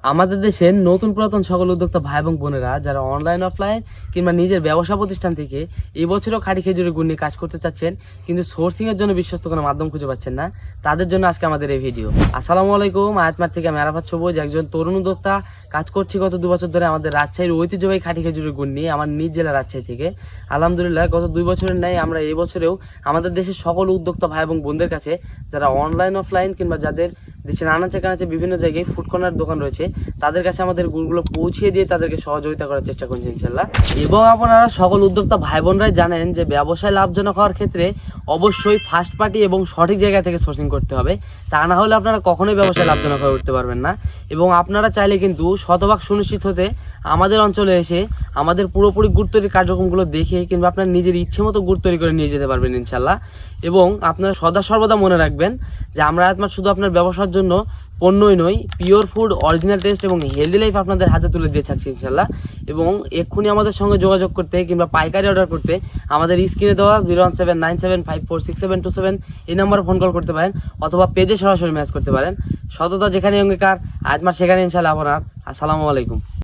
আমাদের দেশের নতুন পুরাতন সকল উদ্যোক্তা ভাই এবং বোনেরা যারা অনলাইন অফলাইন কিংবা নিজের ব্যবসা প্রতিষ্ঠান থেকে এই বছরও খাঁটি খেজুরের গুড় নিয়ে কাজ করতে চাচ্ছেন, কিন্তু সোর্সিং এর জন্য বিশ্বস্ত কোনো মাধ্যম খুঁজে পাচ্ছেন না, তাদের জন্য আজকে আমাদের এই ভিডিও। আসসালামু আলাইকুম, আয়াতমার থেকে আমি আরাফাত সবুজ, একজন তরুণ উদ্যোক্তা। কাজ করছি গত 2 বছর ধরে আমাদের রাজশাহীর ঐতিহ্যবাহী খাঁটি খেজুরের গুড় নিয়ে, আমার নিজ জেলা রাজশাহী থেকে। আলহামদুলিল্লাহ গত 2 বছরের ন্যায় আমরা এই বছরেও আমাদের দেশের সকল উদ্যোক্তা ভাই এবং বোনদের কাছে যারা অনলাইন অফলাইন কিংবা যাদের দেশের আনাচে কানাচে বিভিন্ন জায়গায় ফুড কর্নার দোকান রয়েছে, তাদের কাছে আমাদের গুড়গুলো পৌঁছিয়ে দিয়ে তাদেরকে সহযোগিতা করার চেষ্টা করছি ইনশাল্লাহ। এবং আপনারা সকল উদ্যোক্তা ভাই বোনরাই জানেন যে ব্যবসায় লাভজনক হওয়ার ক্ষেত্রে অবশ্যই ফার্স্ট পার্টি এবং সঠিক জায়গা থেকে সোর্সিং করতে হবে, তা না হলে আপনারা কখনোই ব্যবসায় লাভজনক হয়ে উঠতে পারবেন না। এবং আপনারা চাইলে কিন্তু শতভাগ সুনিশ্চিত হতে আমাদের অঞ্চলে এসে আমাদের পুরোপুরি গুড় তৈরির কার্যক্রমগুলো দেখে কিংবা আপনার নিজের ইচ্ছে মতো গুড় তৈরি করে নিয়ে যেতে পারবেন ইনশাল্লাহ। এবং আপনারা সদা সর্বদা মনে রাখবেন যে আমরা আয়াতমার শুধু আপনার ব্যবসার জন্য পণ্যই নই, পিওর ফুড, অরিজিনাল টেস্ট এবং হেলদি লাইফ আপনাদের হাতে তুলে দিয়ে থাকছি ইনশাল্লাহ। এবং এক্ষুনি আমাদের সঙ্গে যোগাযোগ করতে কিংবা পাইকারি অর্ডার করতে আমাদের স্ক্রিনে দেওয়া 01797546727 এই নাম্বারে ফোন কল করতে পারেন, অথবা পেজে সরাসরি মেসেজ করতে পারেন। সততা যেখানে অঙ্গীকার, আয়াতমার সেখানে ইনশাল্লাহ আপনার। আসসালামু আলাইকুম।